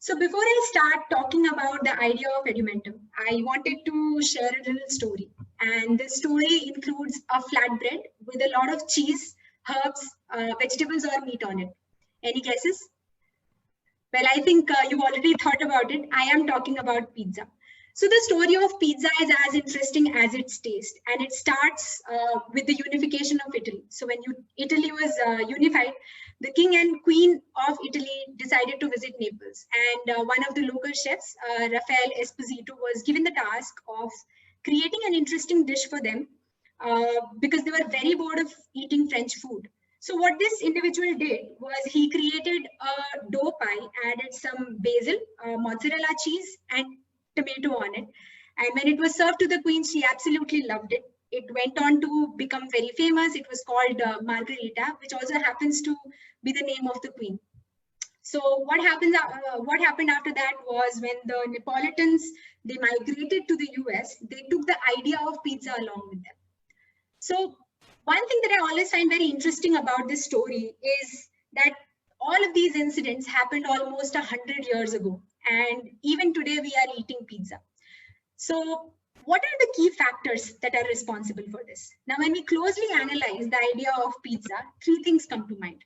So before I start talking about the idea of Edumentum, I wanted to share a little story. And this story includes a flatbread with a lot of cheese, herbs, vegetables or meat on it. Any guesses? Well, I think you've already thought about it. I am talking about pizza. So the story of pizza is as interesting as its taste, and it starts with the unification of Italy. So when Italy was unified, the king and queen of Italy decided to visit Naples, and one of the local chefs, Rafael Esposito, was given the task of creating an interesting dish for them because they were very bored of eating French food. So what this individual did was he created a dough pie, added some basil, mozzarella cheese, and tomato on it. And when it was served to the queen, she absolutely loved it. It went on to become very famous. It was called Margherita, which also happens to be the name of the queen. So what happened after that was when the Neapolitans, they migrated to the US, they took the idea of pizza along with them. So one thing that I always find very interesting about this story is that all of these incidents happened almost 100 years ago. And even today we are eating pizza. So what are the key factors that are responsible for this? Now, when we closely analyze the idea of pizza, three things come to mind.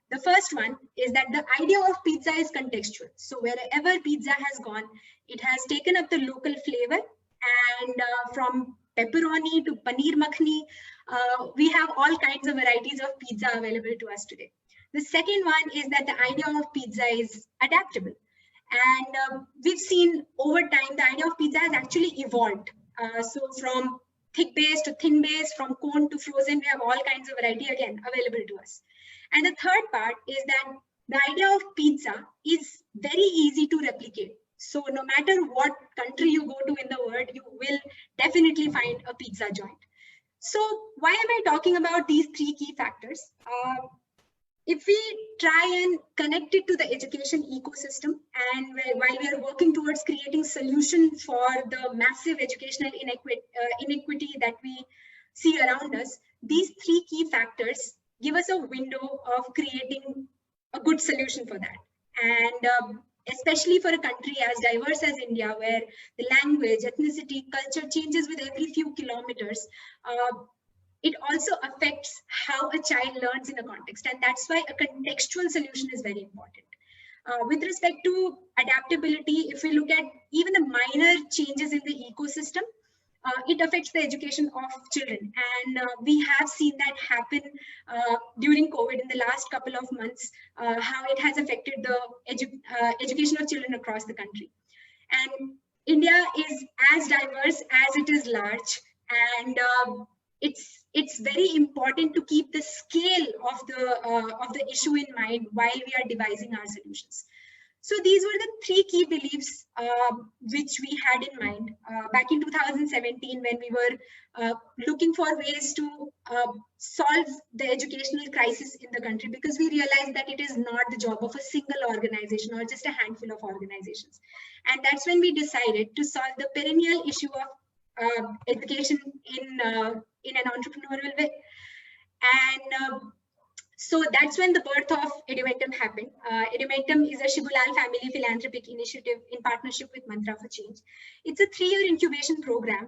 The first one is that the idea of pizza is contextual. So wherever pizza has gone, it has taken up the local flavor, and from pepperoni to paneer makhni, we have all kinds of varieties of pizza available to us today. The second one is that the idea of pizza is adaptable. And we've seen over time, the idea of pizza has actually evolved. So from thick base to thin base, from cone to frozen, we have all kinds of variety again available to us. And the third part is that the idea of pizza is very easy to replicate. So no matter what country you go to in the world, you will definitely find a pizza joint. So why am I talking about these three key factors? If we try and connect it to the education ecosystem, and while we are working towards creating solutions for the massive educational inequity that we see around us, these three key factors give us a window of creating a good solution for that. And especially for a country as diverse as India, where the language, ethnicity, culture changes with every few kilometers, it also affects how a child learns in a context. And that's why a contextual solution is very important. With respect to adaptability, if we look at even the minor changes in the ecosystem, it affects the education of children. And we have seen that happen during COVID in the last couple of months, how it has affected the education of children across the country. And India is as diverse as it is large. And it's very important to keep the scale of the issue in mind while we are devising our solutions. So these were the three key beliefs which we had in mind back in 2017 when we were looking for ways to solve the educational crisis in the country, because we realized that it is not the job of a single organization or just a handful of organizations. And that's when we decided to solve the perennial issue of education in an entrepreneurial way. And so that's when the birth of Edumentum happened. Edumentum is a Shibulal family philanthropic initiative in partnership with Mantra for Change. It's a 3-year incubation program,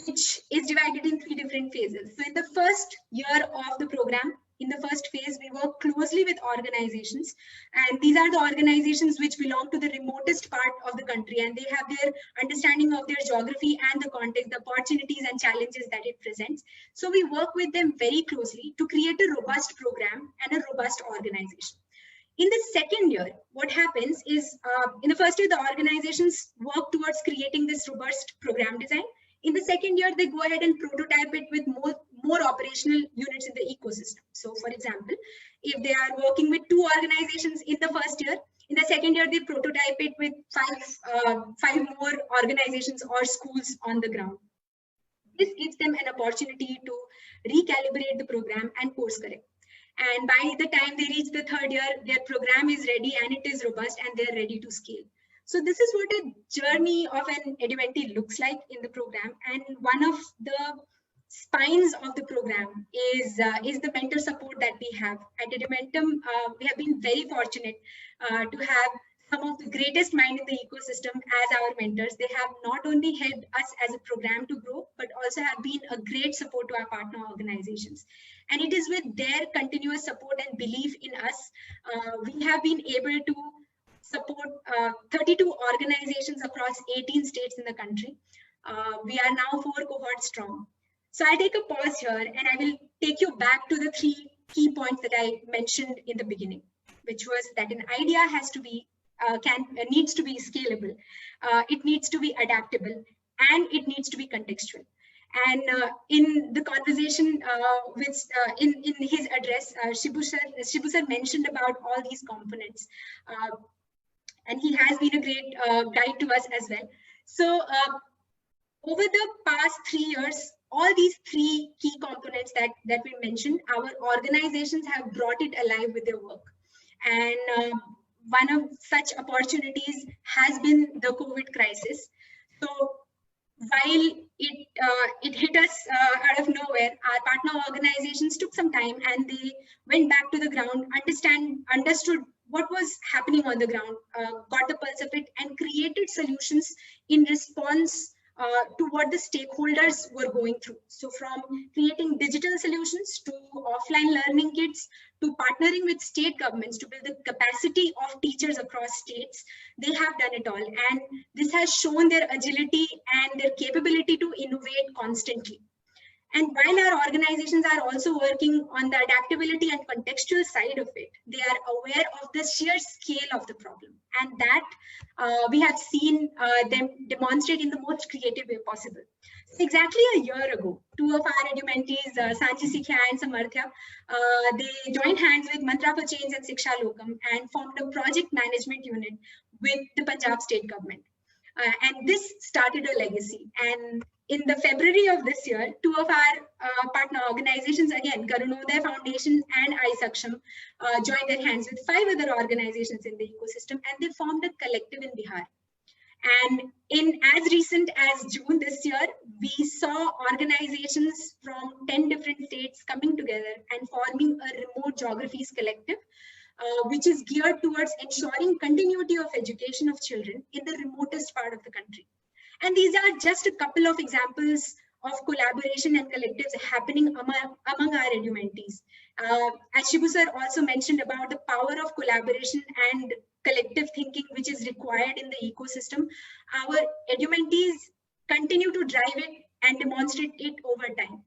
which is divided in 3 different phases. So in the first year of the program, in the first phase, we work closely with organizations, and these are the organizations which belong to the remotest part of the country, and they have their understanding of their geography and the context, the opportunities and challenges that it presents. So we work with them very closely to create a robust program and a robust organization. In the second year, what happens is, in the first year, the organizations work towards creating this robust program design. In the second year, they go ahead and prototype it with more operational units in the ecosystem. So for example, if they are working with 2 organizations in the first year, in the second year, they prototype it with 5 more organizations or schools on the ground. This gives them an opportunity to recalibrate the program and course correct. And by the time they reach the third year, their program is ready and it is robust and they're ready to scale. So this is what a journey of an Edumenti looks like in the program. And one of the spines of the program is the mentor support that we have. At Edumentum, we have been very fortunate to have some of the greatest minds in the ecosystem as our mentors. They have not only helped us as a program to grow, but also have been a great support to our partner organizations. And it is with their continuous support and belief in us, we have been able to support 32 organizations across 18 states in the country. We are now 4 cohorts strong. So I'll take a pause here and I will take you back to the 3 key points that I mentioned in the beginning, which was that an idea has to be needs to be scalable, it needs to be adaptable, and it needs to be contextual. And in the conversation, in his address, Shibu sir mentioned about all these components, and he has been a great guide to us as well. So over the past 3 years, all these 3 key components that we mentioned, our organizations have brought it alive with their work. And one of such opportunities has been the COVID crisis. So while it hit us out of nowhere, our partner organizations took some time and they went back to the ground, understood what was happening on the ground, got the pulse of it, and created solutions in response to what the stakeholders were going through. So from creating digital solutions to offline learning kits to partnering with state governments to build the capacity of teachers across states, they have done it all. And this has shown their agility and their capability to innovate constantly. And while our organizations are also working on the adaptability and contextual side of it, they are aware of the sheer scale of the problem. And that we have seen them demonstrate in the most creative way possible. So exactly a year ago, 2 of our edumentees, Sanchi Sikhya and Samarthya, they joined hands with Mantra for Change and Siksha Lokam and formed a project management unit with the Punjab state government. And this started a legacy. And in the February of this year, 2 of our partner organizations, again, Karunodaya Foundation and iSaksham, joined their hands with 5 other organizations in the ecosystem, and they formed a collective in Bihar. And in as recent as June this year, we saw organizations from 10 different states coming together and forming a remote geographies collective, which is geared towards ensuring continuity of education of children in the remotest part of the country. And these are just a couple of examples of collaboration and collectives happening among our edumentees. As Shibu sir also mentioned about the power of collaboration and collective thinking, which is required in the ecosystem, our edumentees continue to drive it and demonstrate it over time.